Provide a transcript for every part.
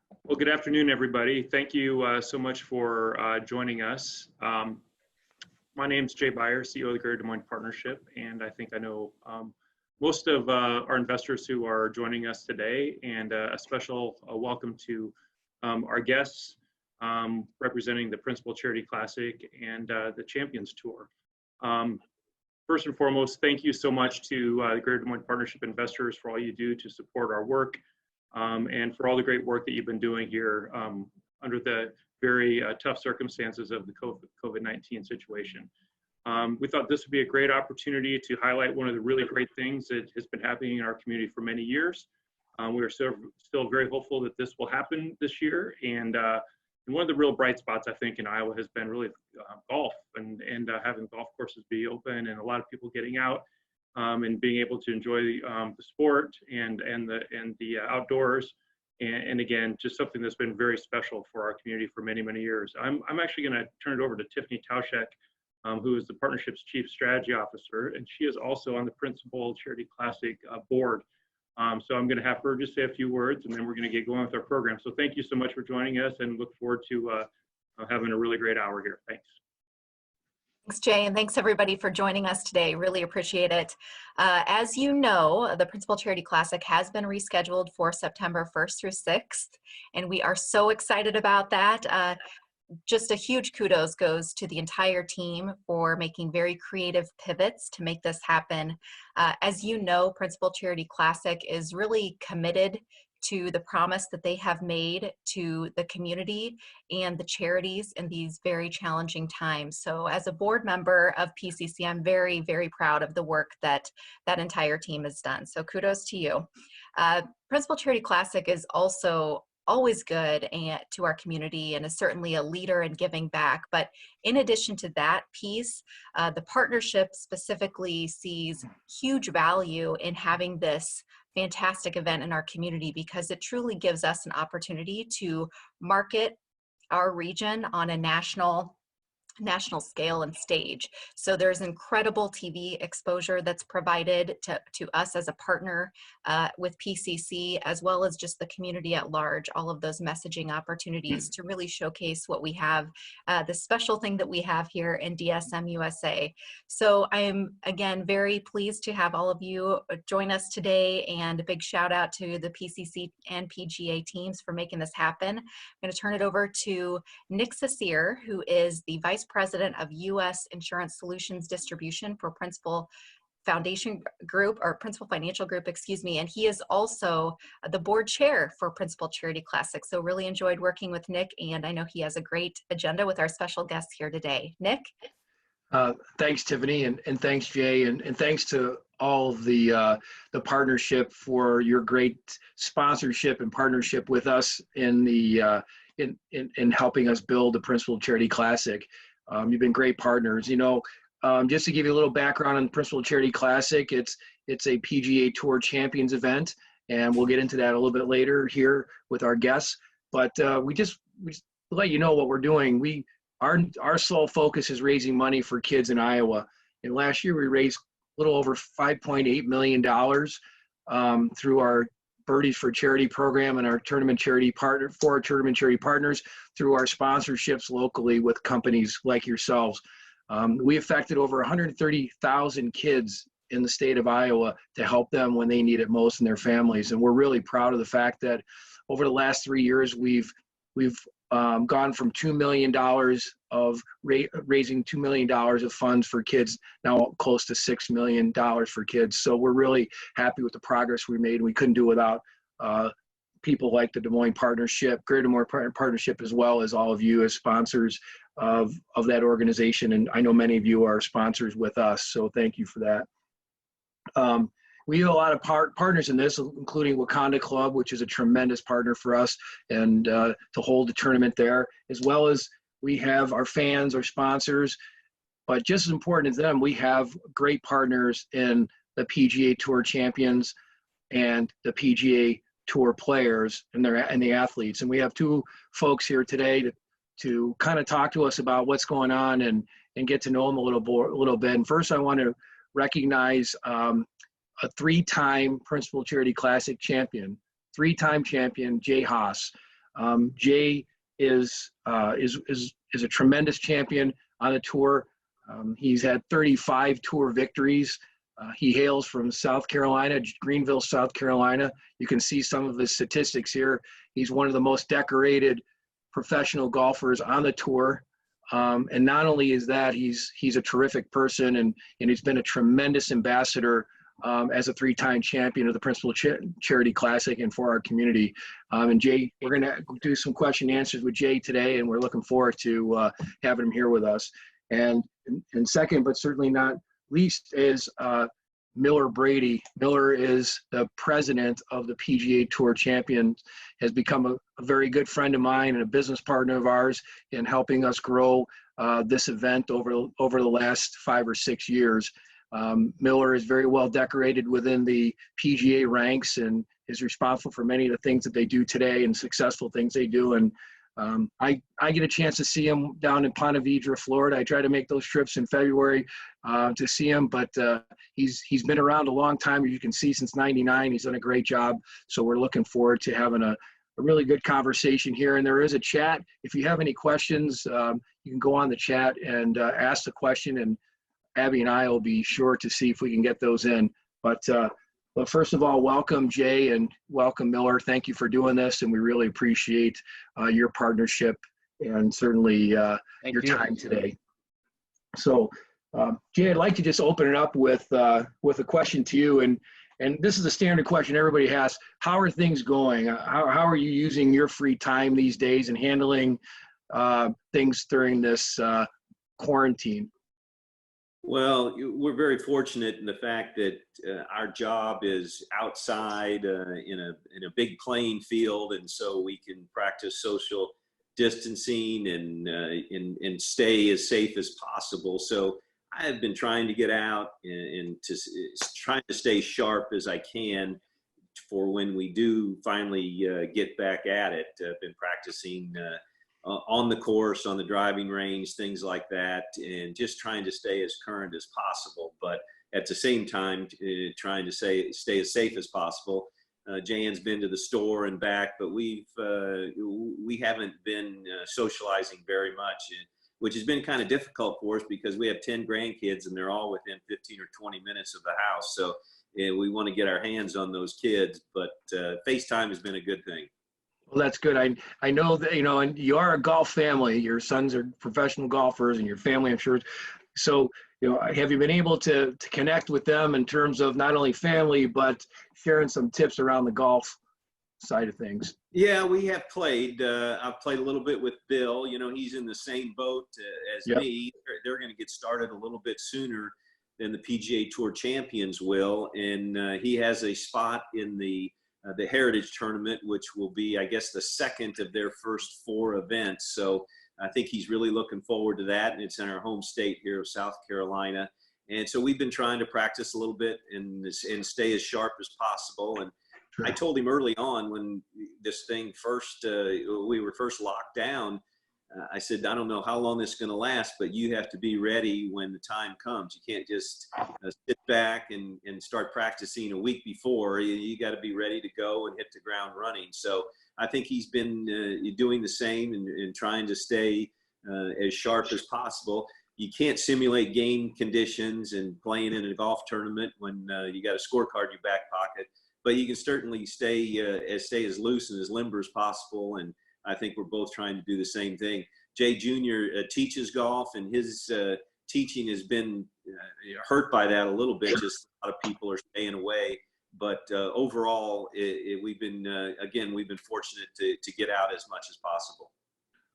Well, good afternoon, everybody. Thank you so much for joining us. My name's Jay Beyer, CEO of the Greater Des Moines Partnership, and I think I know most of our investors who are joining us today, and a special welcome to our guests representing the Principal Charity Classic and the Champions Tour. First and foremost, thank you so much to the Greater Des Moines Partnership investors for all you do to support our work. And for all the great work that you've been doing here under the very tough circumstances of the COVID-19 situation. We thought this would be a great opportunity to highlight one of the really great things that has been happening in our community for many years. We are still very hopeful that this will happen this year. And one of the real bright spots, I think, in Iowa has been really golf and having golf courses be open and a lot of people getting out. And being able to enjoy the sport and the outdoors, and again, just something that's been very special for our community for many, many years. I'm actually going to turn it over to Tiffany Tauschek, who is the partnership's Chief Strategy Officer, and she is also on the Principal Charity Classic board. So I'm going to have her just say a few words, and then we're going to get going with our program. So thank you so much for joining us, and look forward to having a really great hour here. Thanks. Thanks, Jay, and thanks everybody for joining us today. Really appreciate it. As you know, the Principal Charity Classic has been rescheduled for September 1st through 6th, and we are so excited about that. Just a huge kudos goes to the entire team for making very creative pivots to make this happen. As you know, Principal Charity Classic is really committed to the promise that they have made to the community and the charities in these very challenging times. So as a board member of PCC, I'm very, very proud of the work that that entire team has done. So kudos to you. Principal Charity Classic is also always good to our community and is certainly a leader in giving back. But in addition to that piece, the partnership specifically sees huge value in having this fantastic event in our community, because it truly gives us an opportunity to market our region on a national scale and stage. So there's incredible TV exposure that's provided to us as a partner with PCC, as well as just the community at large, all of those messaging opportunities to really showcase what we have, the special thing that we have here in DSM USA. So I am, again, very pleased to have all of you join us today, and a big shout out to the PCC and PGA teams for making this happen. I'm going to turn it over to Nick Sasir, who is the Vice President of U.S. Insurance Solutions Distribution for Principal Foundation Group, or Principal Financial Group, excuse me, and he is also the board chair for Principal Charity Classic. So really enjoyed working with Nick, and I know he has a great agenda with our special guests here today. Nick? Thanks, Tiffany, and thanks, Jay, and thanks to all of the partnership for your great sponsorship and partnership with us in the in helping us build the Principal Charity Classic. You've been great partners. You know, just to give you a little background on the Principal Charity Classic, it's a PGA Tour Champions event, and we'll get into that a little bit later here with our guests. But we just let you know what we're doing. Our sole focus is raising money for kids in Iowa. And last year we raised a little over $5.8 million through our Birdies for Charity program and our tournament charity partner for our tournament charity partners through our sponsorships locally with companies like yourselves. We affected over 130,000 kids in the state of Iowa to help them when they need it most and their families. And we're really proud of the fact that over the last 3 years, we've gone from $2 million of raising $2 million of funds for kids, now close to $6 million for kids. So we're really happy with the progress we made. We couldn't do without people like the Des Moines Partnership, Greater Des Moines Partnership, as well as all of you as sponsors of that organization. And I know many of you are sponsors with us, so thank you for that. We have a lot of partners in this, including Wakanda Club, which is a tremendous partner for us, and to hold the tournament there, as well as we have our fans, our sponsors. But just as important as them, we have great partners in the PGA Tour champions and the PGA Tour players and the athletes. And we have two folks here today to kind of talk to us about what's going on and get to know them a little bit. And first, I want to recognize a three-time Principal Charity Classic champion, three-time champion, Jay Haas. Jay is a tremendous champion on the tour. He's had 35 tour victories. He hails from South Carolina, Greenville, South Carolina. You can see some of his statistics here. He's one of the most decorated professional golfers on the tour. And not only is that, he's a terrific person, and he's been a tremendous ambassador as a 3-time champion of the Principal Charity Classic and for our community. And Jay, we're going to do some question and answers with Jay today, and we're looking forward to having him here with us. And second, but certainly not least, is Miller Brady. Miller is the president of the PGA Tour Champions, has become a very good friend of mine and a business partner of ours in helping us grow this event over the last 5 or 6 years. Miller is very well decorated within the PGA ranks and is responsible for many of the things that they do today and successful things they do. And I get a chance to see him down in Ponte Vedra, Florida. I try to make those trips in February to see him, but he's been around a long time. As you can see, since '99, he's done a great job. So we're looking forward to having a really good conversation here. And there is a chat. If you have any questions, you can go on the chat and ask the question, and Abby and I will be sure to see if we can get those in. But first of all, welcome, Jay, and welcome, Miller. Thank you for doing this, and we really appreciate your partnership and certainly your time today. So, Jay, I'd like to just open it up with a question to you, and this is a standard question everybody has. How are things going? How are you using your free time these days and handling things during this quarantine? Well, we're very fortunate in the fact that our job is outside in a big playing field, and so we can practice social distancing and stay as safe as possible. So I have been trying to get out and trying to stay sharp as I can for when we do finally get back at it. I've been practicing on the course, on the driving range, things like that, and just trying to stay as current as possible, but at the same time trying to stay as safe as possible. Jan's been to the store and back, but we haven't been socializing very much, which has been kind of difficult for us because we have 10 grandkids and they're all within 15 or 20 minutes of the house. So we want to get our hands on those kids, but FaceTime has been a good thing. Well, that's good. I know that, and you are a golf family. Your sons are professional golfers and your family, I'm sure. So, have you been able to connect with them in terms of not only family, but sharing some tips around the golf side of things? Yeah, we have played. I've played a little bit with Bill. He's in the same boat as me. They're going to get started a little bit sooner than the PGA Tour Champions will. And he has a spot in the Heritage Tournament, which will be, I guess, the second of their first 4 events. So I think he's really looking forward to that. And it's in our home state here of South Carolina. And so we've been trying to practice a little bit and stay as sharp as possible. And I told him early on when this thing we were first locked down, I said, I don't know how long this is going to last, but you have to be ready when the time comes. You can't just sit back and start practicing a week before. You got to be ready to go and hit the ground running. So I think he's been doing the same and trying to stay as sharp as possible. You can't simulate game conditions and playing in a golf tournament when you got a scorecard in your back pocket, but you can certainly stay as loose and as limber as possible. And I think we're both trying to do the same thing. Jay Jr. Teaches golf, and his teaching has been hurt by that a little bit. Just a lot of people are staying away. But overall, we've been fortunate to get out as much as possible.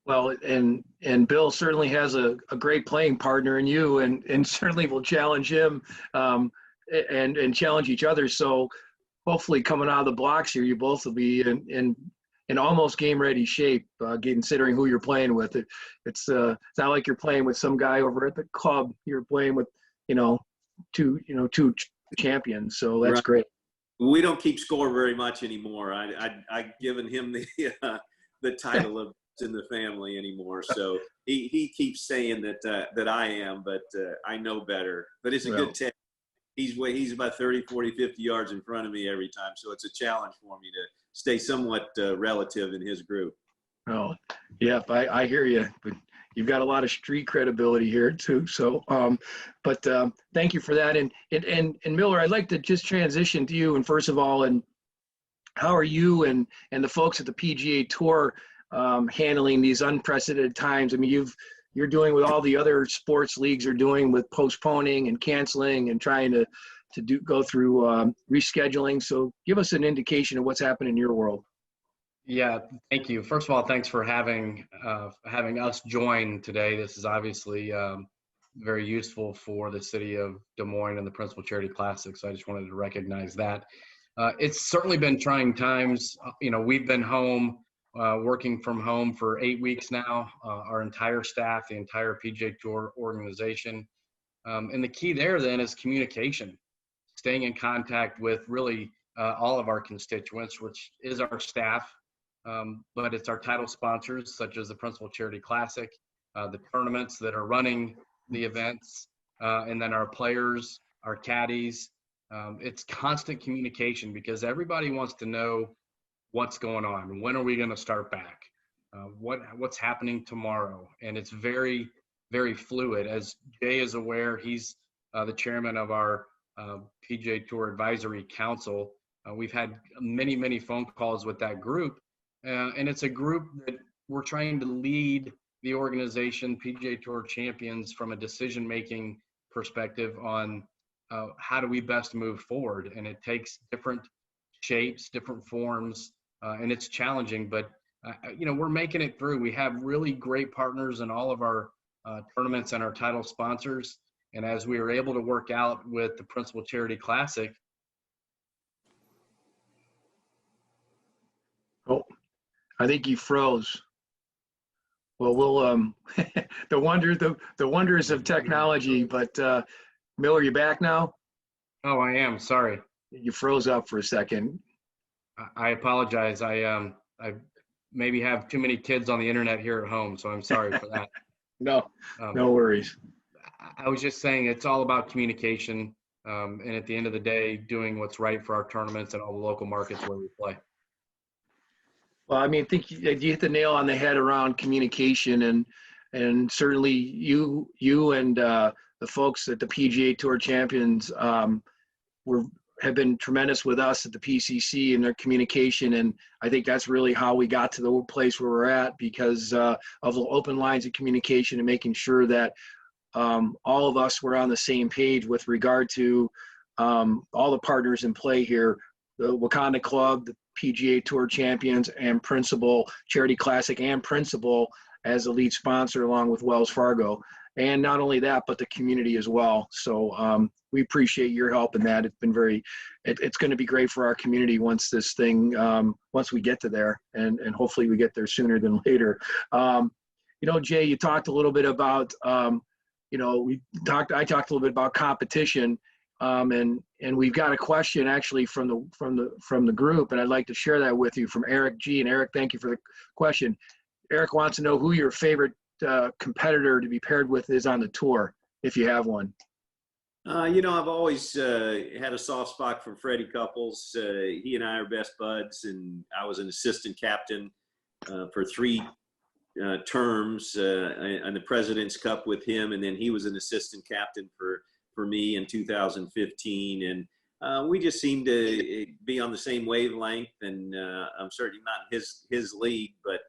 Well, and Bill certainly has a great playing partner in you, and certainly will challenge him and challenge each other. So hopefully coming out of the blocks here, you both will be in almost game-ready shape, considering who you're playing with. It's not like you're playing with some guy over at the club. You're playing with, two champions. So that's right. Great. We don't keep score very much anymore. I've given him the title of in the family anymore. So he keeps saying that I am, but I know better. But it's a good test. He's about 30, 40, 50 yards in front of me every time. So it's a challenge for me to stay somewhat relative in his group. Oh, yeah, I hear you, but you've got a lot of street credibility here too. So, thank you for that. And Miller, I'd like to just transition to you. And first of all, and how are you and the folks at the PGA Tour handling these unprecedented times? I mean, you're doing what all the other sports leagues are doing with postponing and canceling and trying to go through rescheduling. So, give us an indication of what's happening in your world. Yeah, thank you. First of all, thanks for having us join today. This is obviously very useful for the city of Des Moines and the Principal Charity Classic. So I just wanted to recognize that. It's certainly been trying times. We've been home, working from home for 8 weeks now. Our entire staff, the entire PGA Tour organization, and the key there then is communication, staying in contact with really all of our constituents, which is our staff. But it's our title sponsors, such as the Principal Charity Classic, the tournaments that are running the events, and then our players, our caddies. It's constant communication because everybody wants to know what's going on. When are we going to start back? What's happening tomorrow? And it's very, very fluid. As Jay is aware, he's the chairman of our PGA Tour Advisory Council. We've had many, many phone calls with that group. And it's a group that we're trying to lead the organization, PGA Tour champions, from a decision-making perspective on how do we best move forward. And it takes different shapes, different forms, and it's challenging, but we're making it through. We have really great partners in all of our tournaments and our title sponsors. And as we were able to work out with the Principal Charity Classic. Oh, I think you froze. Well, we'll the wonders of technology. But Miller, you back now? Oh, I am. Sorry. You froze up for a second. I apologize. I maybe have too many kids on the internet here at home, so I'm sorry for that. No worries. I was just saying it's all about communication, and at the end of the day, doing what's right for our tournaments and all the local markets where we play. Well, I mean, I think you hit the nail on the head around communication, and certainly you and the folks at the PGA Tour champions have been tremendous with us at the PCC in their communication, and I think that's really how we got to the place where we're at because of the open lines of communication and making sure that all of us were on the same page with regard to all the partners in play here, the Wakanda Club, the PGA Tour champions, and Principal Charity Classic, and Principal as the lead sponsor along with Wells Fargo. And not only that, but the community as well. So we appreciate your help in that. It's been it's going to be great for our community once this thing, once we get to there, and hopefully we get there sooner than later. Jay, you talked a little bit about, I talked a little bit about competition. And we've got a question actually from the group, and I'd like to share that with you from Eric G. And Eric, thank you for the question. Eric wants to know who your favorite competitor to be paired with is on the tour, if you have one. I've always had a soft spot for Freddie Couples. He and I are best buds, and I was an assistant captain for 3 terms on the President's Cup with him, and then he was an assistant captain for me in 2015, and we just seem to be on the same wavelength. And I'm certainly not his league, but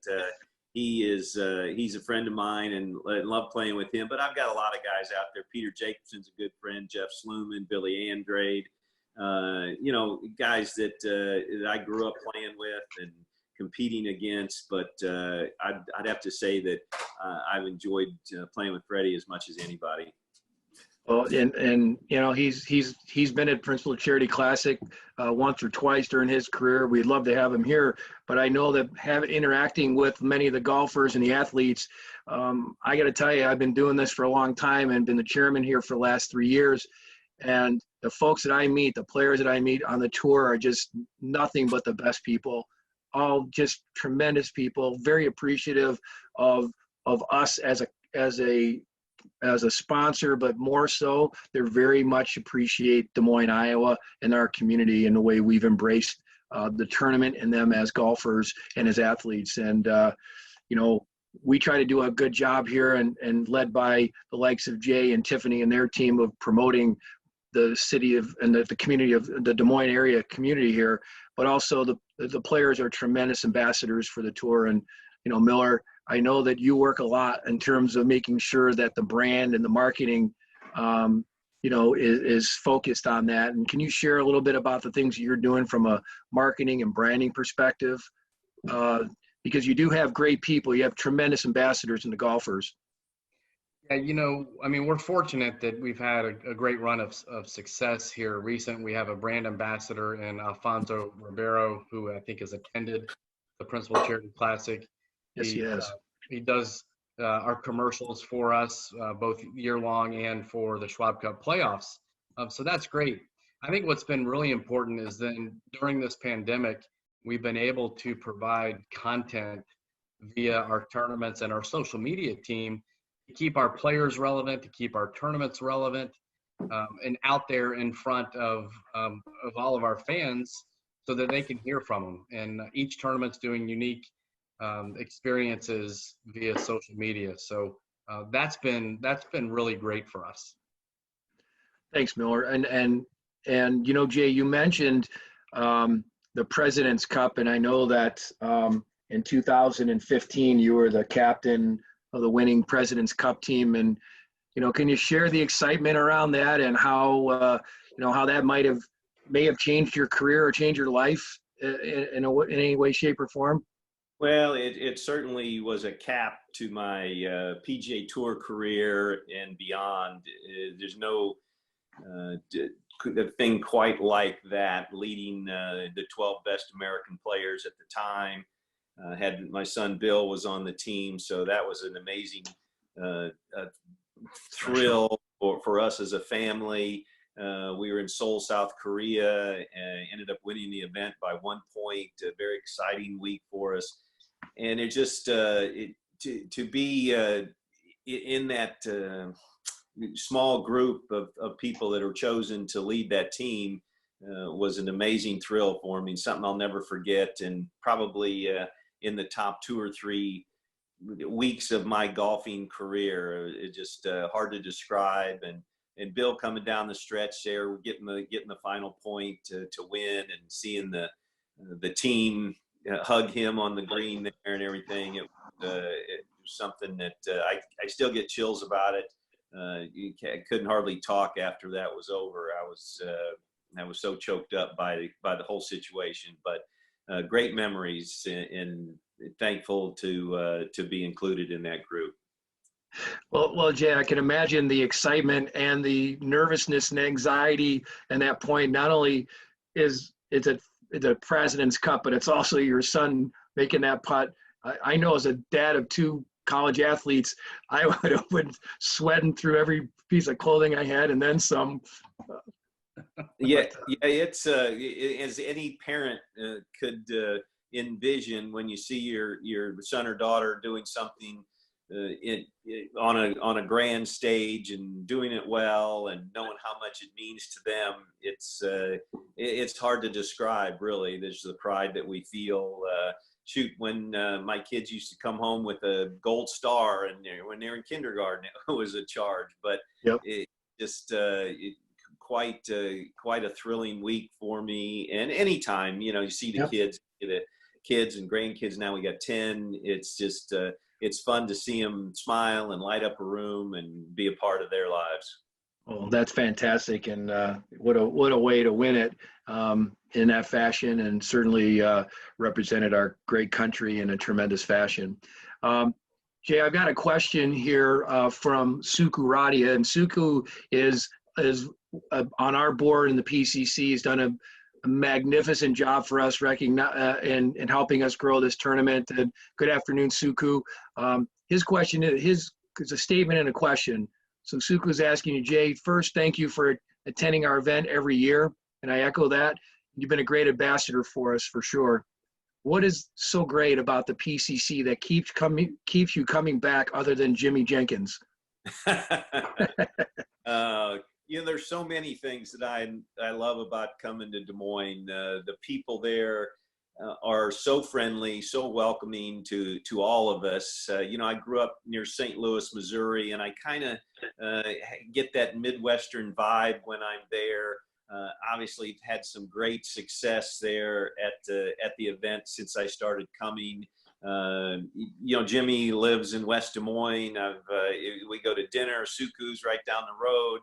he's a friend of mine, and I love playing with him. But I've got a lot of guys out there. Peter Jacobson's a good friend. Jeff Sluman, Billy Andrade, guys that I grew up playing with and competing against. But I'd have to say that I've enjoyed playing with Freddie as much as anybody. Well, and he's been at Principal Charity Classic once or twice during his career. We'd love to have him here, but I know that interacting with many of the golfers and the athletes, I got to tell you, I've been doing this for a long time and been the chairman here for the last 3 years. And the folks that I meet, the players that I meet on the tour are just nothing but the best people, all just tremendous people, very appreciative of us as a sponsor, but more so, they're very much appreciate Des Moines, Iowa, and our community and the way we've embraced the tournament and them as golfers and as athletes. And, you know, we try to do a good job here and led by the likes of Jay and Tiffany and their team of promoting the city of and the community of the Des Moines area community here, but also the players are tremendous ambassadors for the tour. And, you know, Miller, I know that you work a lot in terms of making sure that the brand and the marketing, you know, is focused on that. And can you share a little bit about the things you're doing from a marketing and branding perspective? Because you do have great people. You have tremendous ambassadors in the golfers. Yeah, you know, I mean, we're fortunate that we've had a great run of success here recent. We have a brand ambassador in Alfonso Ribeiro, who I think has attended the Principal Charity Classic. Yes, he has. He does our commercials for us, both year long and for the Schwab Cup playoffs. So that's great. I think what's been really important is then during this pandemic, we've been able to provide content via our tournaments and our social media team to keep our players relevant, to keep our tournaments relevant, and out there in front of all of our fans so that they can hear from them. And each tournament's doing unique experiences via social media. So that's been really great for us. Thanks, Miller. And you know, Jay, you mentioned the President's Cup, and I know that in 2015 you were the captain of the winning President's Cup team. And you know, can you share the excitement around that and how you know how that may have changed your career or changed your life in any way, shape, or form? Well, it certainly was a cap to my PGA Tour career and beyond. There's no thing quite like that, leading the 12 best American players at the time. Had my son Bill was on the team, so that was an amazing thrill for us as a family. We were in Seoul, South Korea, and ended up winning the event by 1 point. A very exciting week for us. And it just to be in that small group of people that are chosen to lead that team was an amazing thrill for me, something I'll never forget, and probably in the top 2 or 3 weeks of my golfing career. It's just hard to describe. And Bill coming down the stretch there, getting the final point to win, and seeing the team hug him on the green there and everything. It was something that I still get chills about it. I couldn't hardly talk after that was over. I was so choked up by the whole situation. But great memories, and thankful to be included in that group. Well, Jay, I can imagine the excitement and the nervousness and anxiety. And that point, not only is it's a President's Cup, but it's also your son making that putt. I know as a dad of 2 college athletes, I would have been sweating through every piece of clothing I had and then some. Yeah, it's as any parent could envision when you see your son or daughter doing something on a grand stage and doing it well, and knowing how much it means to them. It's hard to describe, really. There's the pride that we feel. When my kids used to come home with a gold star, and when they're in kindergarten, it was a charge. But yep. It just quite a thrilling week for me. And anytime you see the kids and grandkids, now we got 10. It's just it's fun to see them smile and light up a room and be a part of their lives. Well, that's fantastic, and what a way to win it in that fashion, and certainly represented our great country in a tremendous fashion. Jay, I've got a question here from Suku Radia, and Suku is on our board in the PCC. He's done a magnificent job for us in helping us grow this tournament. And good afternoon, Suku. His question is a statement and a question. So Suku is asking you, Jay, first, thank you for attending our event every year. And I echo that. You've been a great ambassador for us, for sure. What is so great about the PCC that keeps you coming back other than Jimmy Jenkins? You know, there's so many things that I love about coming to Des Moines. The people there are so friendly, so welcoming to all of us. You know, I grew up near St. Louis, Missouri, and I kind of get that Midwestern vibe when I'm there. Obviously, had some great success there at the event since I started coming. You know, Jimmy lives in West Des Moines. We go to dinner. Suku's right down the road.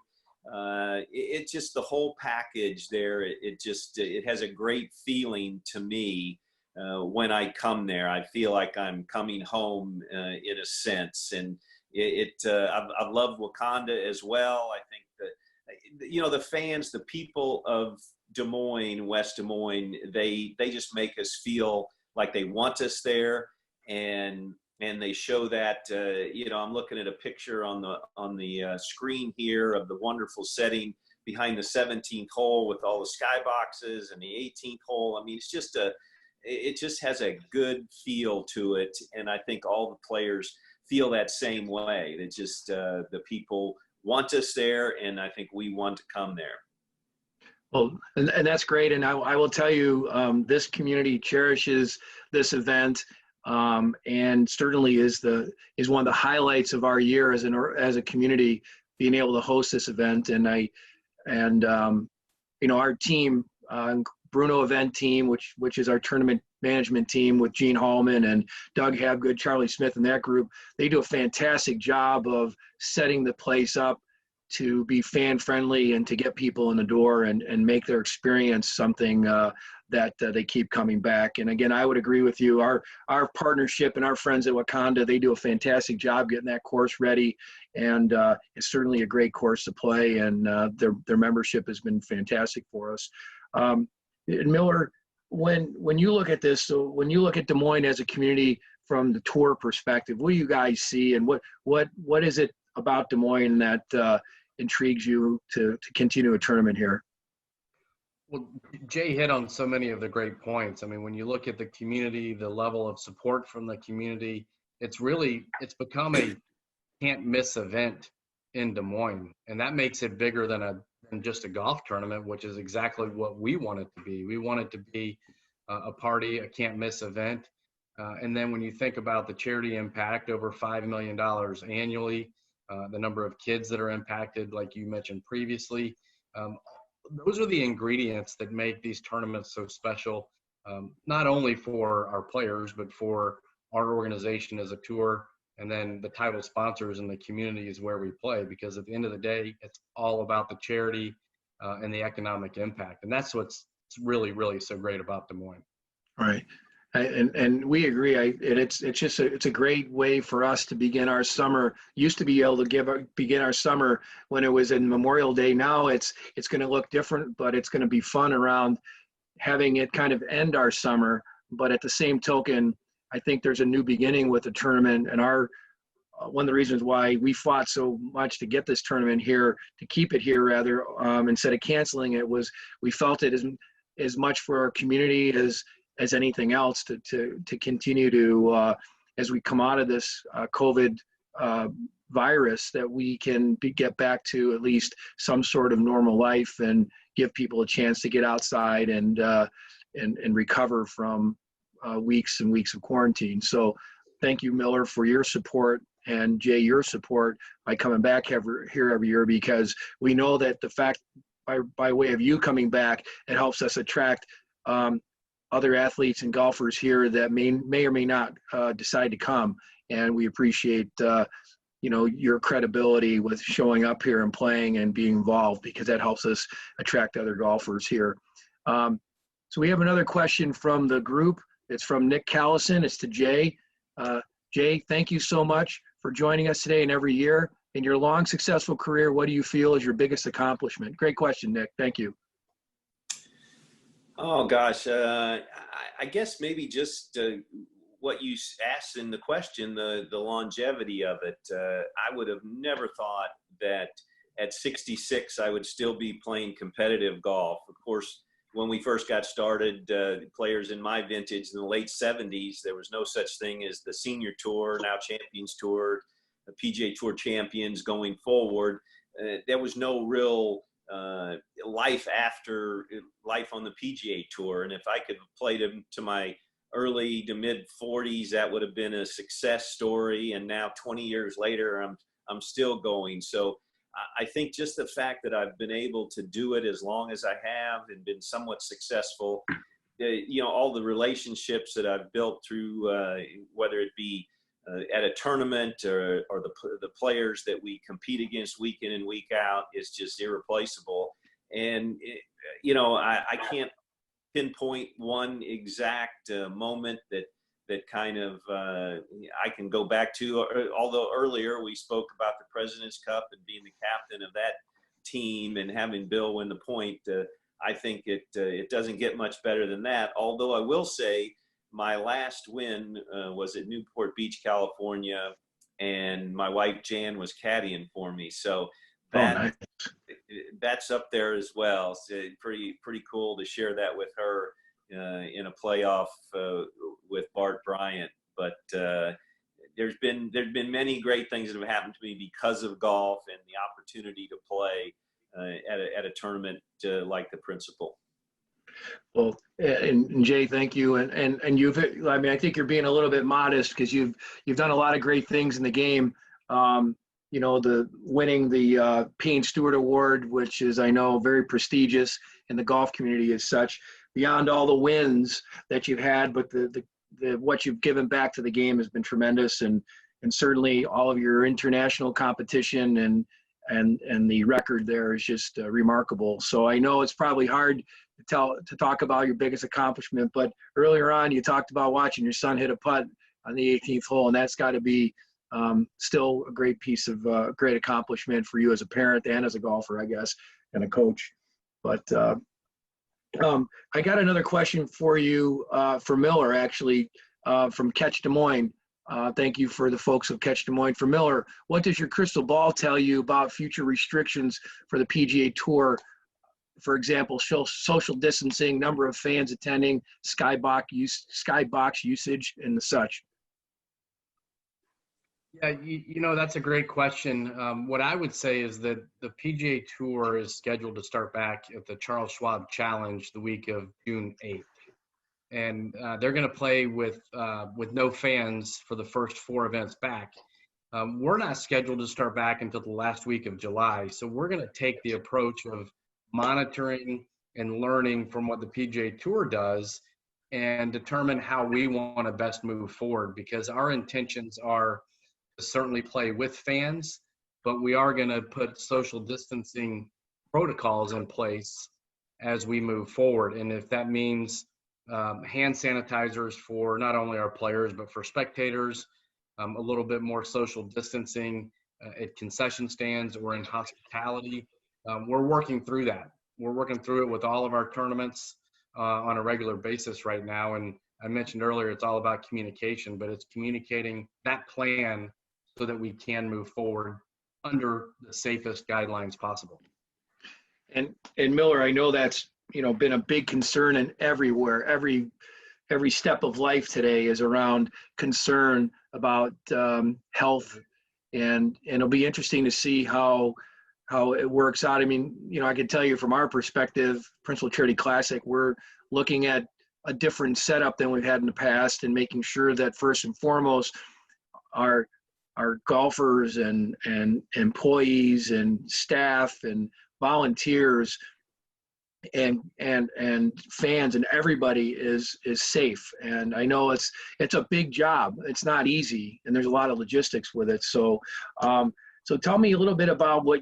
It's just the whole package there. It has a great feeling to me when I come there. I feel like I'm coming home in a sense, and I've loved Wakanda as well. I think that, you know, the fans, the people of Des Moines, West Des Moines, they just make us feel like they want us there, and they show that. You know, I'm looking at a picture on the screen here of the wonderful setting behind the 17th hole with all the skyboxes, and the 18th hole. I mean, it just has a good feel to it, and I think all the players feel that same way. It's just the people want us there, and I think we want to come there. Well, and that's great. And I will tell you, this community cherishes this event, and certainly is one of the highlights of our year as a community, being able to host this event. And you know, our team, Bruno event team, which is our tournament management team with Gene Hallman and Doug Habgood, Charlie Smith, and that group, they do a fantastic job of setting the place up to be fan friendly and to get people in the door and make their experience something that they keep coming back. And again, I would agree with you. Our partnership and our friends at Wakanda, they do a fantastic job getting that course ready, and it's certainly a great course to play. And their membership has been fantastic for us. And Miller, when you look at this, so when you look at Des Moines as a community from the tour perspective, what do you guys see, and what is it about Des Moines that intrigues you to continue a tournament here? Well, Jay hit on so many of the great points. I mean, when you look at the community, the level of support from the community, it's become a can't miss event in Des Moines, and that makes it bigger than just a golf tournament, which is exactly what we want it to be. We want it to be a party, a can't miss event. And then when you think about the charity impact, over $5 million annually, the number of kids that are impacted, like you mentioned previously, those are the ingredients that make these tournaments so special, not only for our players, but for our organization as a tour, and then the title sponsors and the communities where we play, because at the end of the day, it's all about the charity and the economic impact. And that's what's really, really so great about Des Moines. Right. And we agree. It's a great way for us to begin our summer. Used to be able to begin our summer when it was in Memorial Day. Now it's going to look different, but it's going to be fun around having it kind of end our summer. But at the same token, I think there's a new beginning with the tournament. And one of the reasons why we fought so much to get this tournament here, to keep it here rather, instead of canceling it, was we felt it as much for our community as anything else to continue to, as we come out of this COVID virus, that we can get back to at least some sort of normal life and give people a chance to get outside and recover from weeks and weeks of quarantine. So thank you, Miller, for your support, and Jay, your support by coming back here every year, because we know that the fact by way of you coming back, it helps us attract other athletes and golfers here that may or may not decide to come. And we appreciate your credibility with showing up here and playing and being involved, because that helps us attract other golfers here. So we have another question from the group. It's from Nick Callison. It's to Jay. Jay, thank you so much for joining us today and every year. In your long, successful career, what do you feel is your biggest accomplishment? Great question, Nick. Thank you. Oh, gosh. I guess maybe just what you asked in the question, the longevity of it. I would have never thought that at 66 I would still be playing competitive golf. Of course, when we first got started, players in my vintage in the late 70s, there was no such thing as the Senior Tour, now Champions Tour, the PGA Tour champions going forward. there was no real life after life on the PGA Tour. And if I could have played him to my early to mid 40s, that would have been a success story. And now 20 years later, I'm still going. So I think just the fact that I've been able to do it as long as I have and been somewhat successful, all the relationships that I've built through, whether it be at a tournament or the players that we compete against week in and week out, is just irreplaceable. And, I can't pinpoint one exact moment that kind of I can go back to, although earlier we spoke about the President's Cup and being the captain of that team and having Bill win the point. I think it doesn't get much better than that. Although I will say my last win was at Newport Beach, California, and my wife Jan was caddying for me. So Nice. That's up there as well. So pretty cool to share that with her in a playoff with Bart Bryant. But there's been many great things that have happened to me because of golf and the opportunity to play at a tournament like the Principal. Well, and Jay, thank you. And I think you're being a little bit modest because you've done a lot of great things in the game. The winning the Payne Stewart Award, which is, I know, very prestigious in the golf community as such, beyond all the wins that you've had, but the what you've given back to the game has been tremendous, and certainly all of your international competition and the record there is just remarkable. So I know it's probably hard to talk about your biggest accomplishment, but earlier on you talked about watching your son hit a putt on the 18th hole, and that's got to be still a great piece of great accomplishment for you as a parent and as a golfer, I guess, and a coach. But I got another question for you for Miller, actually, from Catch Des Moines. Thank you for the folks of Catch Des Moines. For Miller, what does your crystal ball tell you about future restrictions for the PGA Tour? For example, social distancing, number of fans attending, skybox usage, and the such. Yeah, that's a great question. What I would say is that the PGA Tour is scheduled to start back at the Charles Schwab Challenge the week of June 8th. And they're going to play with no fans for the first 4 events back. We're not scheduled to start back until the last week of July. So we're going to take the approach of monitoring and learning from what the PGA Tour does and determine how we want to best move forward, because our intentions are to certainly play with fans, but we are going to put social distancing protocols in place as we move forward. And if that means hand sanitizers for not only our players, but for spectators, a little bit more social distancing at concession stands or in hospitality. We're working through that. We're working through it with all of our tournaments on a regular basis right now. And I mentioned earlier, it's all about communication, but it's communicating that plan so that we can move forward under the safest guidelines possible. And Miller, I know that's been a big concern, and everywhere, every step of life today is around concern about health, and it'll be interesting to see how it works out. I mean, I can tell you from our perspective, Principal Charity Classic, we're looking at a different setup than we've had in the past, and making sure that first and foremost our golfers and employees and staff and volunteers and fans and everybody is safe. And I know it's a big job. It's not easy, and there's a lot of logistics with it. So so tell me a little bit about what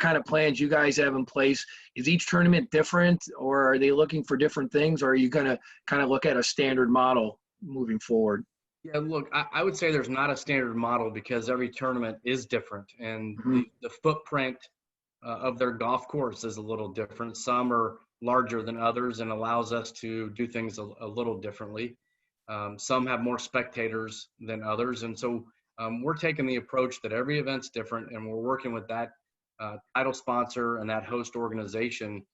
kind of plans you guys have in place. Is each tournament different, or are they looking for different things, or are you going to kind of look at a standard model moving forward? Yeah, look, I would say there's not a standard model because every tournament is different, and the footprint of their golf course is a little different. Some are larger than others and allows us to do things a little differently. Some have more spectators than others. And so we're taking the approach that every event's different, and we're working with that title sponsor and that host organization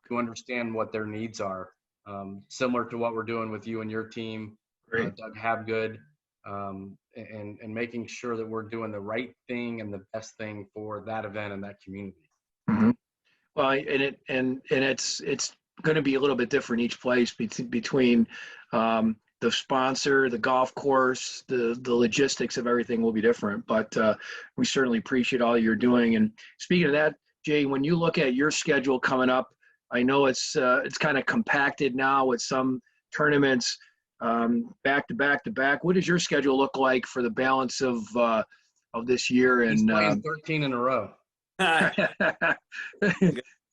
to understand what their needs are. Similar to what we're doing with you and your team, Doug Habgood, and making sure that we're doing the right thing and the best thing for that event and that community. Mm-hmm. Well, and it's going to be a little bit different each place between the sponsor, the golf course, the logistics of everything will be different. But we certainly appreciate all you're doing. And speaking of that, Jay, when you look at your schedule coming up, I know it's kind of compacted now with some tournaments back to back to back. What does your schedule look like for the balance of this year? He's And playing 13 in a row. I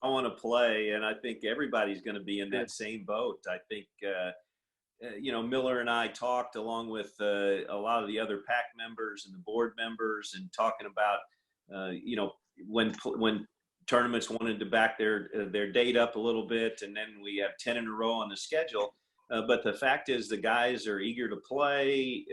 want to play, and I think everybody's going to be in that same boat. I think, Miller and I talked along with a lot of the other PAC members and the board members, and talking about, when tournaments wanted to back their date up a little bit, and then we have 10 in a row on the schedule. But the fact is, the guys are eager to play.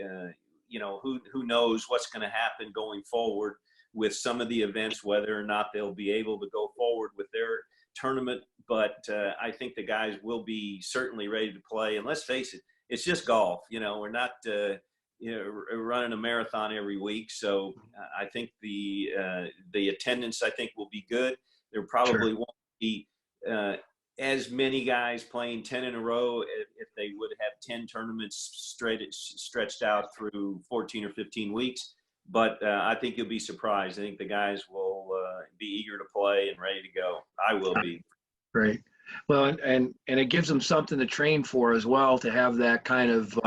Who knows what's going to happen going forward with some of the events, whether or not they'll be able to go forward with their tournament. But I think the guys will be certainly ready to play. And let's face it, it's just golf. We're not running a marathon every week. So I think the attendance, I think, will be good. There probably won't be as many guys playing 10 in a row if they would have 10 tournaments stretched out through 14 or 15 weeks. But I think you'll be surprised. I think the guys will be eager to play and ready to go. I will be. Great. Well, and it gives them something to train for as well, to have that kind of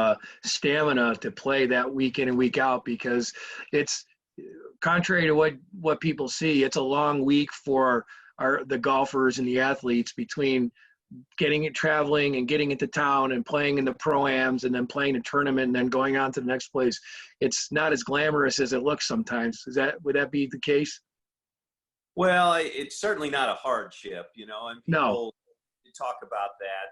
stamina to play that week in and week out, because it's contrary to what people see. It's a long week for the golfers and the athletes, between traveling and getting into town and playing in the pro-ams and then playing a tournament and then going on to the next place. It's not as glamorous as it looks sometimes. Would that be the case? Well, it's certainly not a hardship, and people talk about that.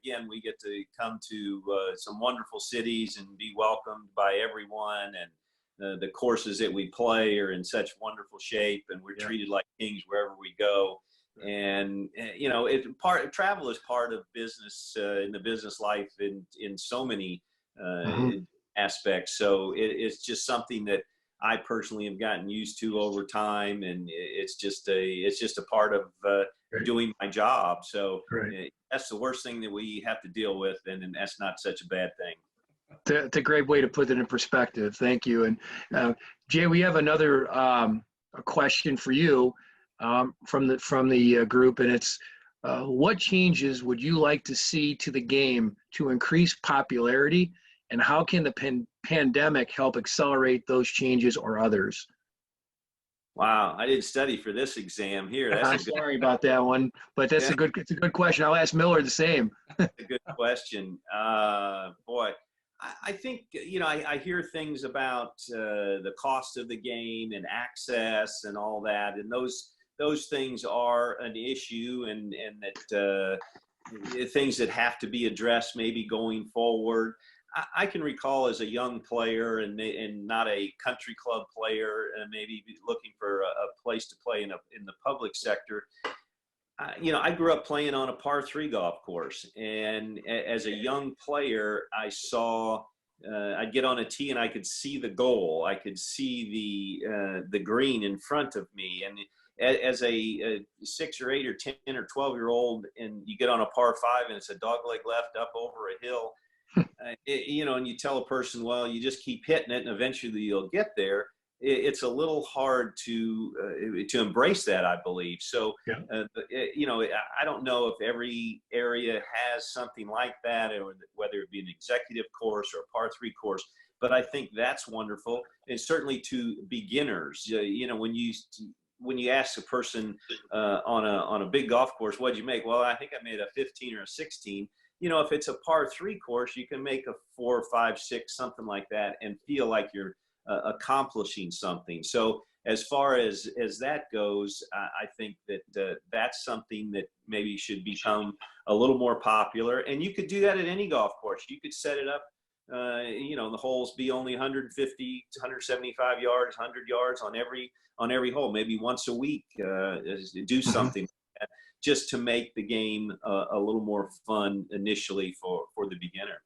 Again, we get to come to some wonderful cities and be welcomed by everyone, and the courses that we play are in such wonderful shape, and we're treated like kings wherever we go. And travel is part of business in the business life in so many aspects. So it's just something that I personally have gotten used to over time, and it's just a part of doing my job. So that's the worst thing that we have to deal with, and that's not such a bad thing. It's a great way to put it in perspective. Thank you. And Jay, we have another a question for you from the group, and it's what changes would you like to see to the game to increase popularity, and how can the pandemic help accelerate those changes or others? Wow, I didn't study for this exam here. I'm sorry about that one, but it's a good question. I'll ask Miller the same. That's a good question. Boy, I think, I hear things about the cost of the game and access and all that, and those things are an issue, and that things that have to be addressed maybe going forward. I can recall as a young player and not a country club player, and maybe looking for a place to play in the public sector. I grew up playing on a par 3 golf course, and as a young player, I saw I'd get on a tee and I could see the goal. I could see the green in front of me, and as a 6 or 8 or 10 or 12-year-old, and you get on a par 5 and it's a dogleg left up over a hill. And you tell a person, well, you just keep hitting it and eventually you'll get there. It's a little hard to embrace that, I believe. So, I don't know if every area has something like that, or whether it be an executive course or a par 3 course, but I think that's wonderful. And certainly to beginners, when you ask a person on a big golf course, what'd you make? Well, I think I made a 15 or a 16. If it's a par 3 course, you can make a 4, 5, 6, something like that, and feel like you're accomplishing something. So as far as that goes, I think that that's something that maybe should become a little more popular. And you could do that at any golf course. You could set it up, the holes be only 150 to 175 yards, 100 yards on every hole, maybe once a week, do something like that, just to make the game a little more fun initially for the beginner.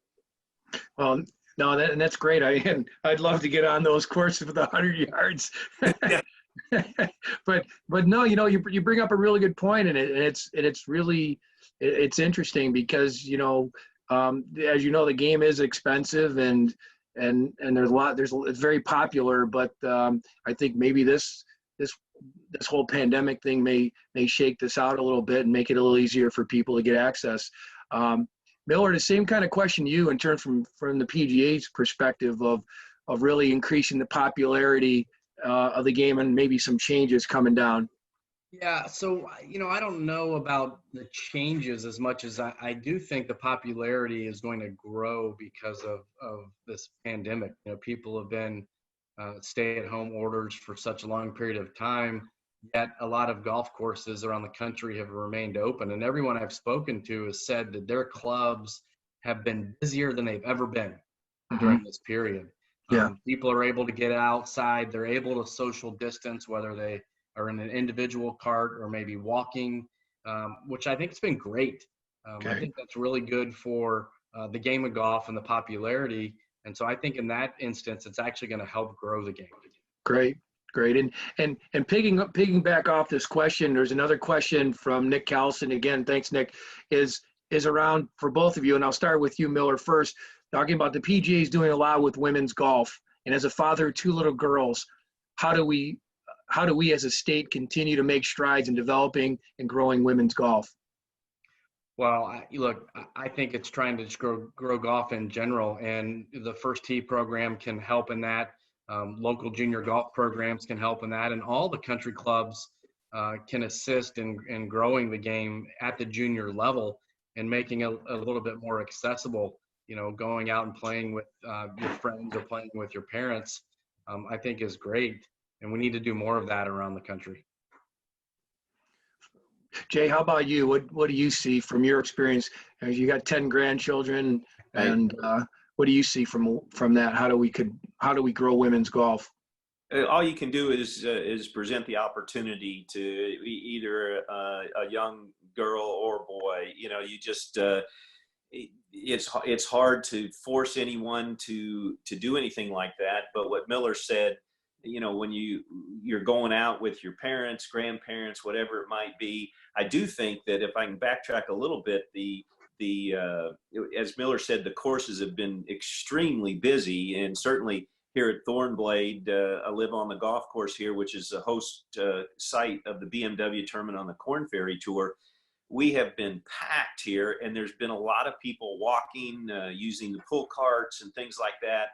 Well, No, and that's great. I'd love to get on those courses with 100 yards. but no, you bring up a really good point, and it's really interesting because as you know, the game is expensive and it's very popular, but I think maybe this whole pandemic thing may shake this out a little bit and make it a little easier for people to get access. Miller, the same kind of question to you in terms from the PGA's perspective of really increasing the popularity of the game and maybe some changes coming down. Yeah, so I don't know about the changes as much as I do think the popularity is going to grow because of this pandemic. People have been stay-at-home orders for such a long period of time, yet a lot of golf courses around the country have remained open. And everyone I've spoken to has said that their clubs have been busier than they've ever been during this period. Yeah. People are able to get outside. They're able to social distance, whether they are in an individual cart or maybe walking, which I think has been great. Okay. I think that's really good for the game of golf and the popularity. And so I think in that instance, it's actually going to help grow the game. Great. And picking back off this question, there's another question from Nick Callison. Again, thanks, Nick, is around for both of you. And I'll start with you, Miller, first, talking about the PGA is doing a lot with women's golf. And as a father of two little girls, how do we as a state continue to make strides in developing and growing women's golf? Well, I think it's trying to just grow golf in general, and the First Tee program can help in that. Local junior golf programs can help in that, and all the country clubs can assist in growing the game at the junior level and making it a little bit more accessible. Going out and playing with your friends or playing with your parents, I think is great, and we need to do more of that around the country. Jay, how about you? What do you see from your experience? You got 10 grandchildren, and what do you see from that? How do we grow women's golf? All you can do is present the opportunity to either a young girl or boy. You just it's hard to force anyone to do anything like that. But what Miller said, when you're going out with your parents, grandparents, whatever it might be, I do think that if I can backtrack a little bit, as Miller said, the courses have been extremely busy, and certainly here at Thornblade, I live on the golf course here, which is the host site of the BMW tournament on the Corn Ferry Tour. We have been packed here, and there's been a lot of people walking, using the pull carts and things like that.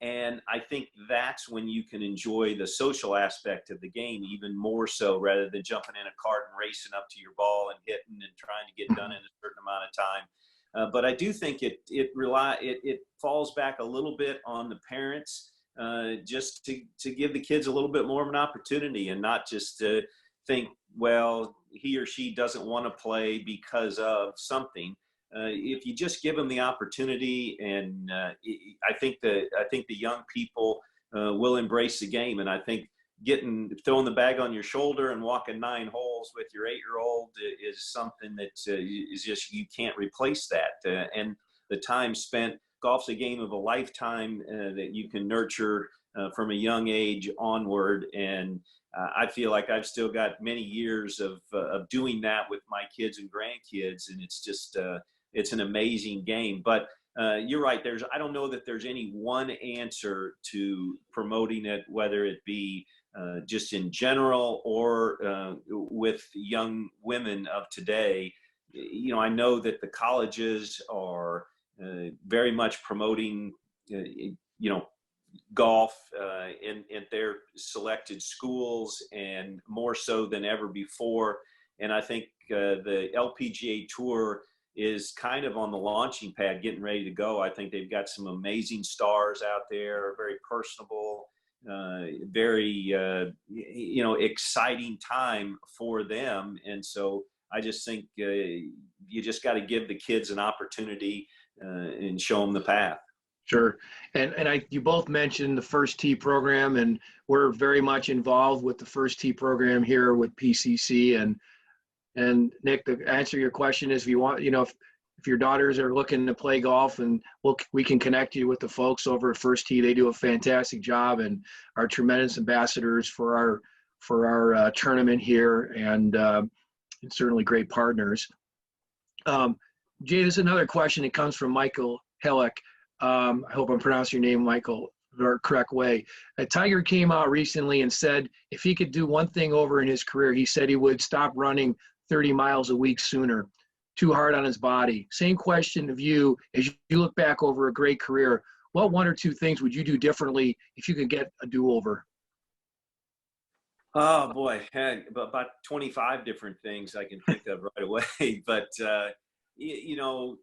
And I think that's when you can enjoy the social aspect of the game even more so, rather than jumping in a cart and racing up to your ball and hitting and trying to get done in a certain amount of time. But I do think it falls back a little bit on the parents, just to give the kids a little bit more of an opportunity, and not just to think, well, he or she doesn't want to play because of something. If you just give them the opportunity, and I think the young people will embrace the game. And I think throwing the bag on your shoulder and walking 9 holes with your 8-year-old is something that is just, you can't replace that. And the time spent, golf's a game of a lifetime that you can nurture from a young age onward. And I feel like I've still got many years of doing that with my kids and grandkids, and it's just it's an amazing game. But you're right. I don't know that there's any one answer to promoting it, whether it be just in general or with young women of today. I know that the colleges are very much promoting, golf in their selected schools, and more so than ever before. And I think the LPGA Tour is kind of on the launching pad, getting ready to go. I think they've got some amazing stars out there, very personable, very, exciting time for them. And so I just think you just got to give the kids an opportunity and show them the path. Sure. And you both mentioned the First Tee program, and we're very much involved with the First Tee program here with PCC. And Nick, to answer your question is, if if your daughters are looking to play golf, and we can connect you with the folks over at First Tee. They do a fantastic job and are tremendous ambassadors for our tournament here, and certainly great partners. Jay, there's another question that comes from Michael Hellick. I hope I'm pronouncing your name, Michael, the correct way. Tiger came out recently and said if he could do one thing over in his career, he said he would stop running 30 miles a week sooner. Too hard on his body. Same question of you, as you look back over a great career, what one or two things would you do differently if you could get a do-over? Oh boy, about 25 different things I can think of right away. But you know,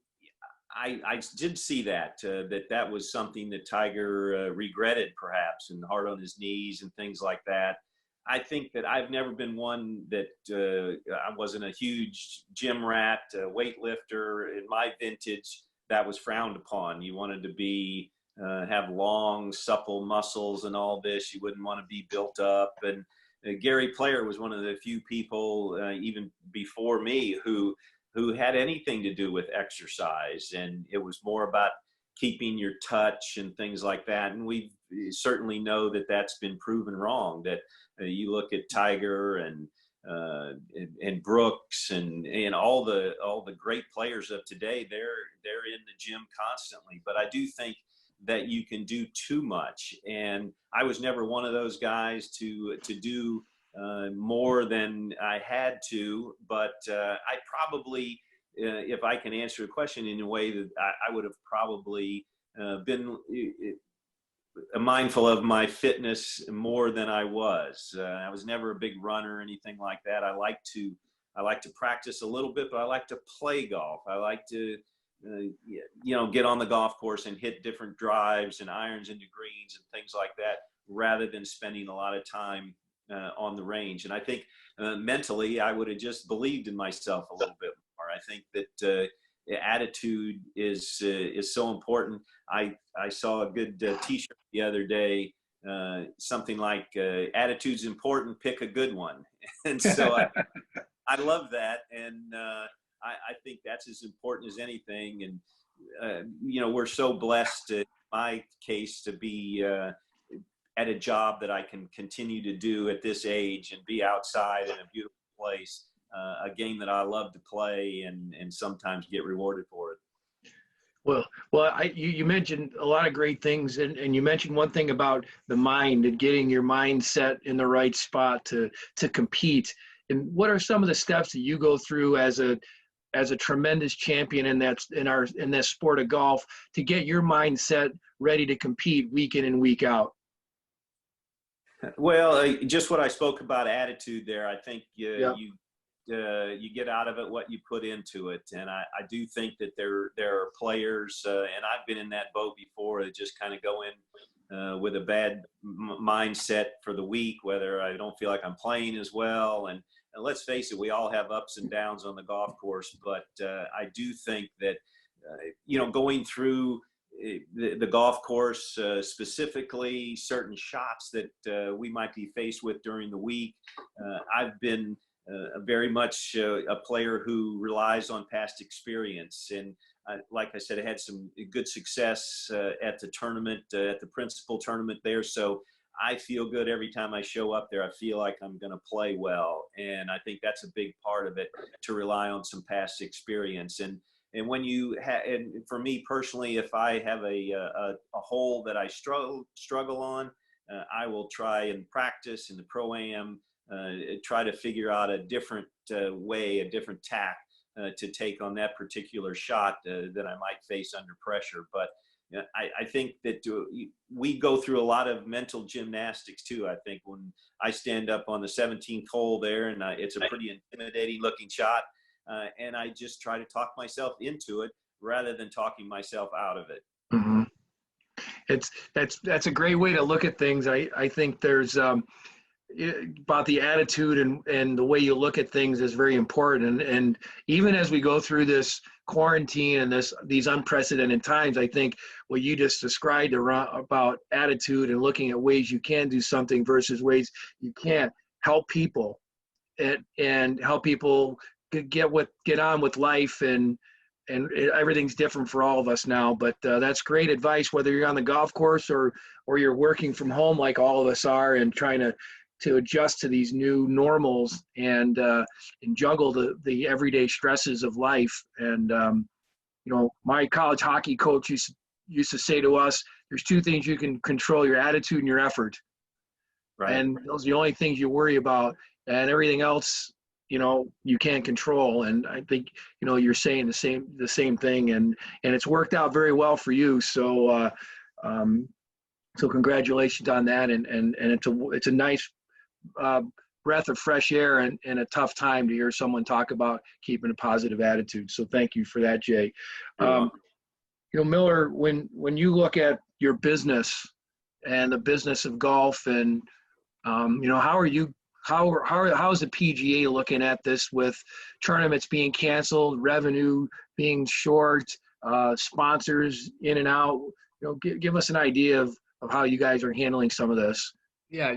I did see that that was something that Tiger regretted, perhaps, and hard on his knees and things like that. I think that I've never been one that I wasn't a huge gym rat, weightlifter. In my vintage, that was frowned upon. You wanted to be have long, supple muscles and all this. You wouldn't want to be built up. And Gary Player was one of the few people, even before me, who had anything to do with exercise, and it was more about keeping your touch and things like that. And we certainly know that that's been proven wrong. That you look at Tiger and Brooks and all the great players of today, they're in the gym constantly. But I do think that you can do too much, and I was never one of those guys to do more than I had to. But I probably, if I can answer a question in a way that I would have probably been mindful of my fitness more than I was. I was never a big runner or anything like that. I like to practice a little bit, but I like to play golf. I like to get on the golf course and hit different drives and irons into greens and things like that, rather than spending a lot of time on the range. And I think mentally, I would have just believed in myself a little bit more. I think that attitude is so important. I saw a good T-shirt the other day, something like "Attitude's important. Pick a good one." And so I love that, and I think that's as important as anything. And we're so blessed, in my case, to be at a job that I can continue to do at this age and be outside in a beautiful place, a game that I love to play, and sometimes get rewarded for it. Well, you mentioned a lot of great things, and you mentioned one thing about the mind and getting your mindset in the right spot to compete. And what are some of the steps that you go through as a tremendous champion in this sport of golf to get your mindset ready to compete week in and week out? Well, just what I spoke about, attitude there. I think you get out of it what you put into it. And I do think that there are players, and I've been in that boat before, that just kind of go in with a bad mindset for the week, whether I don't feel like I'm playing as well. And let's face it, we all have ups and downs on the golf course. But I do think that, going through the golf course, specifically certain shots that we might be faced with during the week. I've been very much a player who relies on past experience. And like I said, I had some good success at the tournament, at the principal tournament there. So I feel good every time I show up there. I feel like I'm going to play well. And I think that's a big part of it, to rely on some past experience. And when you and for me personally, if I have a hole that I struggle on, I will try and practice in the Pro-Am, try to figure out a different way, a different tack to take on that particular shot that I might face under pressure. But I think that we go through a lot of mental gymnastics too. I think when I stand up on the 17th hole there, and it's a pretty intimidating looking shot, and I just try to talk myself into it rather than talking myself out of it. Mm-hmm. That's a great way to look at things. I think there's about the attitude and the way you look at things is very important. And even as we go through this quarantine and these unprecedented times, I think what you just described about attitude and looking at ways you can do something versus ways you can't, help people and help people get on with life and everything's different for all of us now. But that's great advice, whether you're on the golf course or you're working from home like all of us are, and trying to adjust to these new normals and juggle the everyday stresses of life. And my college hockey coach used to say to us, there's two things you can control: your attitude and your effort. Right. And those are the only things you worry about, and everything else, you can't control. And I think, you're saying the same thing, and it's worked out very well for you. So, so congratulations on that. And it's a nice breath of fresh air and a tough time to hear someone talk about keeping a positive attitude. So thank you for that, Jay. Miller, when you look at your business and the business of golf, and how is the PGA looking at this with tournaments being canceled, revenue being short, sponsors in and out? Give us an idea of how you guys are handling some of this. Yeah,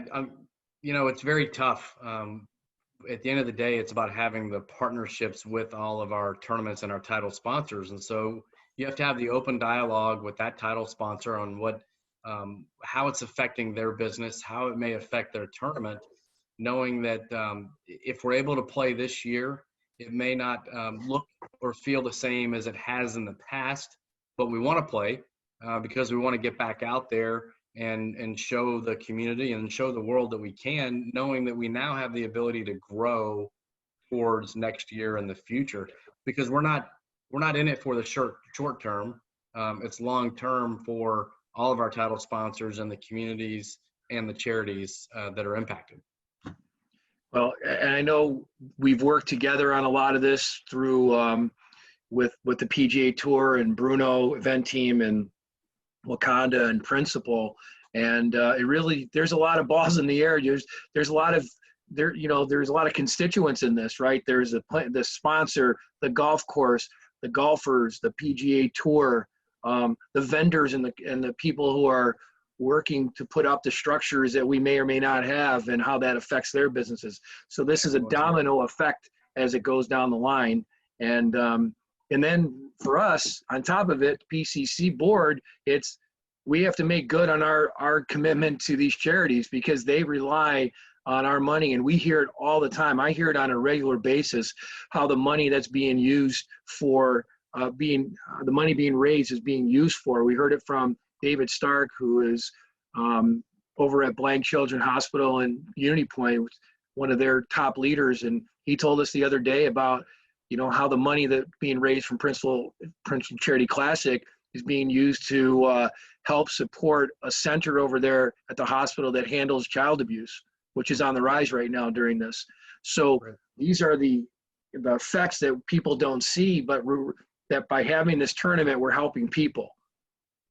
it's very tough. At the end of the day, it's about having the partnerships with all of our tournaments and our title sponsors. And so you have to have the open dialogue with that title sponsor on how it's affecting their business, how it may affect their tournament, knowing that if we're able to play this year, it may not look or feel the same as it has in the past, but we want to play because we want to get back out there and show the community and show the world that we can, knowing that we now have the ability to grow towards next year and the future, because we're not in it for the short term. It's long term for all of our title sponsors and the communities and the charities that are impacted. Well, and I know we've worked together on a lot of this through with the PGA Tour and Bruno event team and Wakanda and Principal, and there's a lot of balls in the air. There's a lot of constituents in this, right? There's the sponsor, the golf course, the golfers, the PGA Tour, the vendors, and the people who are working to put up the structures that we may or may not have, and how that affects their businesses. So this is a domino effect as it goes down the line. And then for us, on top of it, PCC board, we have to make good on our commitment to these charities, because they rely on our money, and we hear it all the time. I hear it on a regular basis, how the money that's being used for the money being raised is being used for. We heard it from David Stark, who is over at Blank Children Hospital in Unity Point, one of their top leaders, and he told us the other day about how the money that being raised from Principal Charity Classic is being used to help support a center over there at the hospital that handles child abuse, which is on the rise right now during this. So these are the effects that people don't see, but that by having this tournament, we're helping people.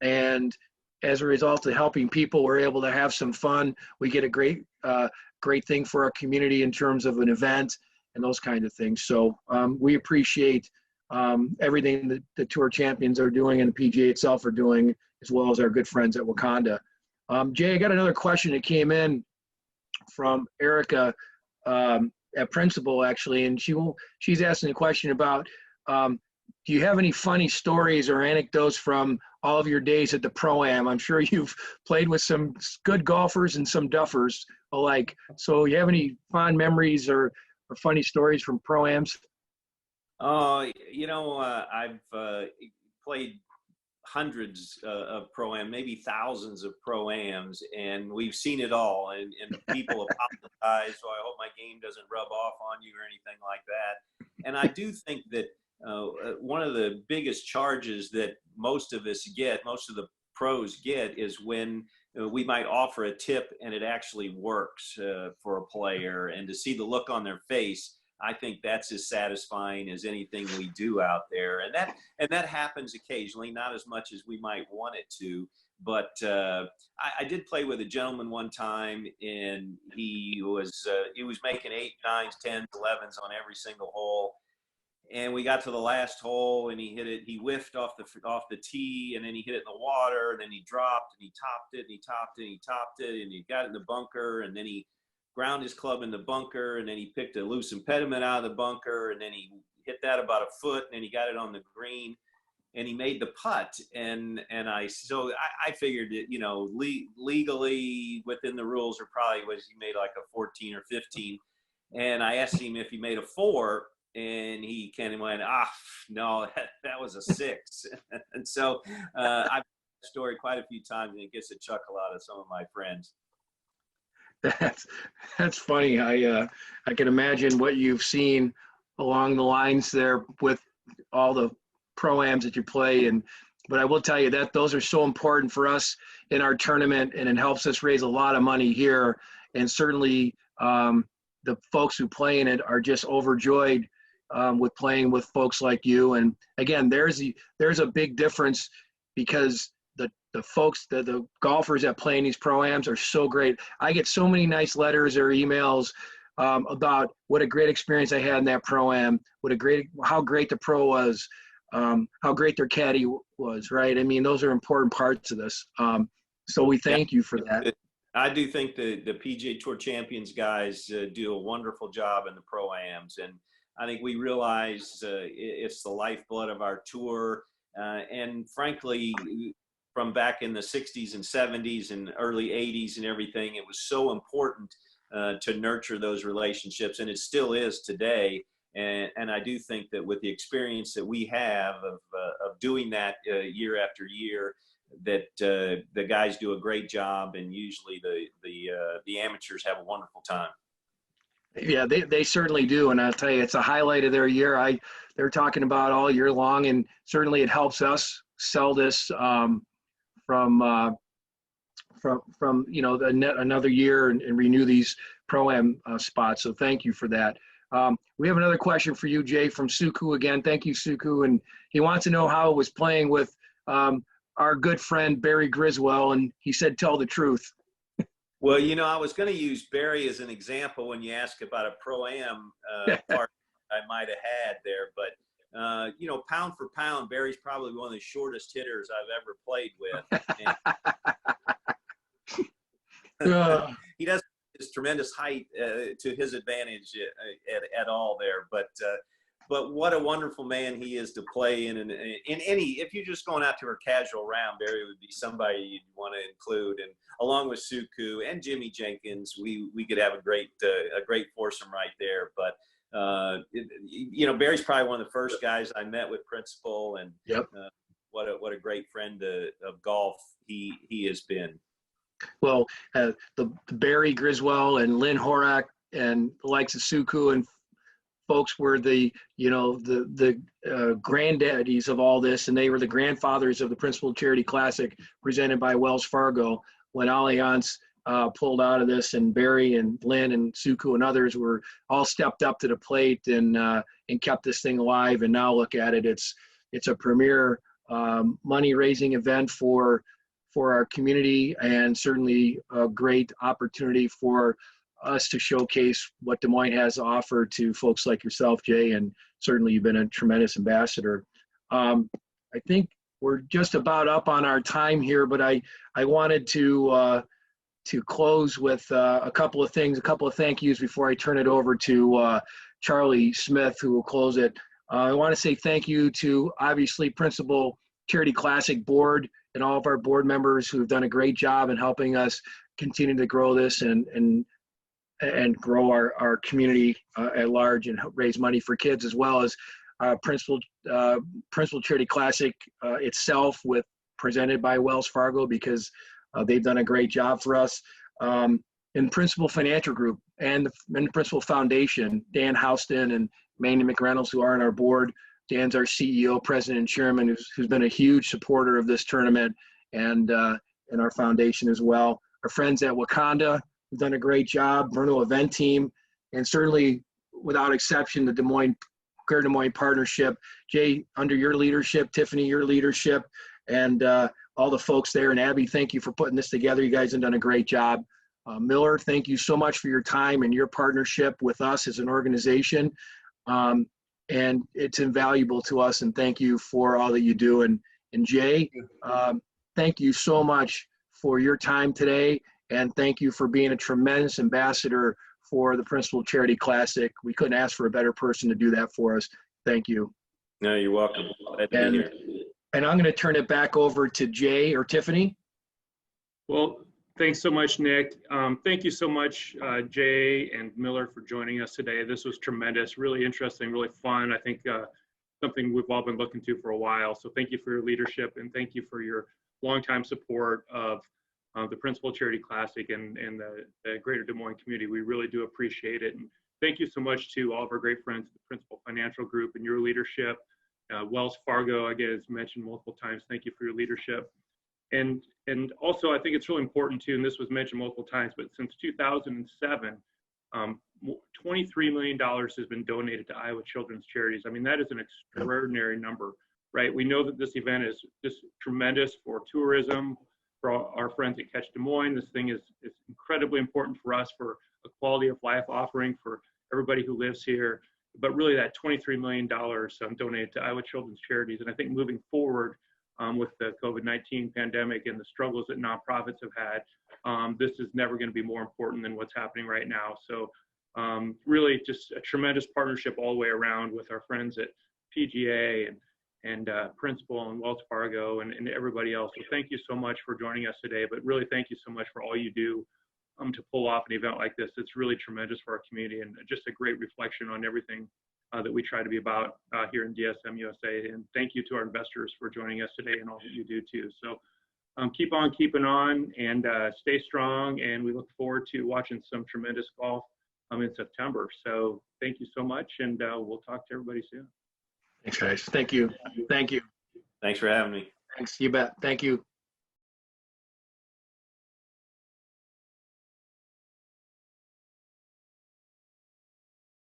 And as a result of helping people, we're able to have some fun. We get a great thing for our community in terms of an event and those kinds of things. So we appreciate everything that the Tour Champions are doing and the PGA itself are doing, as well as our good friends at Wakanda. Jay, I got another question that came in from Erica at Principal, actually, and she's asking a question about, do you have any funny stories or anecdotes from all of your days at the Pro-Am? I'm sure you've played with some good golfers and some duffers alike. So you have any fond memories or funny stories from Pro-Ams? I've played hundreds of Pro-Am, maybe thousands of Pro-Ams, and we've seen it all. And people apologize, so I hope my game doesn't rub off on you or anything like that. And I do think that one of the biggest charges that most of the pros get, is when we might offer a tip and it actually works for a player, and to see the look on their face, I think that's as satisfying as anything we do out there. And that happens occasionally, not as much as we might want it to. But I did play with a gentleman one time, and he was making 8s, 9s, 10s, 11s on every single hole. And we got to the last hole, and he hit it. He whiffed off the tee, and then he hit it in the water, and then he dropped, and he topped it, and he topped it, and he topped it, and he got it in the bunker, and then he ground his club in the bunker, and then he picked a loose impediment out of the bunker, and then he hit that about a foot, and then he got it on the green, and he made the putt. And I figured that, you know, legally within the rules, or probably was he made like a 14 or 15. And I asked him if he made a 4, and he kind of went, no, that was a 6. And so I've heard that story quite a few times, and it gets a chuckle out of some of my friends. That's funny. I can imagine what you've seen along the lines there with all the pro-ams that you play. But I will tell you that those are so important for us in our tournament, and it helps us raise a lot of money here. And certainly the folks who play in it are just overjoyed with playing with folks like you. And again, there's a big difference, because the folks, the golfers that play in these pro-ams are so great. I get so many nice letters or emails about what a great experience I had in that pro-am, how great the pro was, how great their caddy was, right? I mean, those are important parts of this. So we thank you for that. I do think the PGA Tour Champions guys do a wonderful job in the pro-ams, and I think we realize it's the lifeblood of our tour. And frankly, from back in the 60s and 70s and early 80s and everything, it was so important to nurture those relationships, and it still is today. And I do think that with the experience that we have of doing that year after year, that the guys do a great job, and usually the amateurs have a wonderful time. Yeah, they certainly do. And I'll tell you, it's a highlight of their year. They're talking about all year long, and certainly it helps us sell this from you know, another year and renew these pro-am spots. So thank you for that. We have another question for you, Jay, from Suku again. Thank you, Suku. And he wants to know how it was playing with our good friend Barry Griswold, and he said, tell the truth. Well, you know, I was going to use Barry as an example when you ask about a pro-am part I might have had there. But, you know, pound for pound, Barry's probably one of the shortest hitters I've ever played with. He doesn't have his tremendous height to his advantage at all there. But what a wonderful man he is to play in any, if you're just going out to a casual round, Barry would be somebody you'd want to include. And along with Suku and Jimmy Jenkins, we could have a great foursome right there. But you know, Barry's probably one of the first guys I met with Principal, and yep. What a great friend of golf he has been. Well, the Barry Griswold and Lynn Horak and the likes of Suku and folks were the granddaddies of all this, and they were the grandfathers of the Principal Charity Classic presented by Wells Fargo when Allianz pulled out of this, and Barry and Lynn and Suku and others were all stepped up to the plate and kept this thing alive. And now look at it, it's a premier money-raising event for our community, and certainly a great opportunity for us to showcase what Des Moines has to offer to folks like yourself, Jay, and certainly you've been a tremendous ambassador. I think we're just about up on our time here, but I wanted to close with a couple of things, a couple of thank yous before I turn it over to Charlie Smith, who will close it. I want to say thank you to, obviously, Principal Charity Classic Board and all of our board members who have done a great job in helping us continue to grow this and grow our community at large and raise money for kids, as well as Principal Charity Classic itself, presented by Wells Fargo, because they've done a great job for us. And Principal Financial Group and the Principal Foundation, Dan Houston and Manny McReynolds, who are on our board. Dan's our CEO, president, and chairman, who's been a huge supporter of this tournament, and our foundation as well. Our friends at Wakanda have done a great job, Bruno Event Team, and certainly, without exception, the Greater Des Moines Partnership. Jay, under your leadership, Tiffany, your leadership, and all the folks there. And Abby, thank you for putting this together. You guys have done a great job. Miller, thank you so much for your time and your partnership with us as an organization. And it's invaluable to us, and thank you for all that you do. And Jay, thank you so much for your time today And thank you for being a tremendous ambassador for the Principal Charity Classic. We couldn't ask for a better person to do that for us. Thank you. No, you're welcome. Glad to be here. And I'm going to turn it back over to Jay or Tiffany. Well, thanks so much, Nick. Thank you so much, Jay and Miller, for joining us today. This was tremendous, really interesting, really fun. I think something we've all been looking to for a while. So thank you for your leadership, and thank you for your longtime support of the Principal Charity Classic and the Greater Des Moines community. We really do appreciate it. And thank you so much to all of our great friends, the Principal Financial Group, and your leadership. Wells Fargo, again, as mentioned multiple times, thank you for your leadership. And also, I think it's really important too, and this was mentioned multiple times, but since 2007, $23 million has been donated to Iowa Children's Charities. I mean, that is an extraordinary number, right? We know that this event is just tremendous for tourism, for our friends at Catch Des Moines. This thing is incredibly important for us, for a quality of life offering for everybody who lives here. But really, that $23 million donated to Iowa Children's Charities. And I think moving forward with the COVID-19 pandemic and the struggles that nonprofits have had, this is never going to be more important than what's happening right now. So really just a tremendous partnership all the way around with our friends at PGA and Principal and Wells Fargo and everybody else. So thank you so much for joining us today, but really thank you so much for all you do to pull off an event like this. It's really tremendous for our community and just a great reflection on everything that we try to be about here in DSM USA. And thank you to our investors for joining us today and all that you do too. So keep on keeping on and stay strong. And we look forward to watching some tremendous golf in September. So thank you so much. And we'll talk to everybody soon. Thanks, guys. Thank you. Thank you. Thanks for having me. Thanks. You bet. Thank you.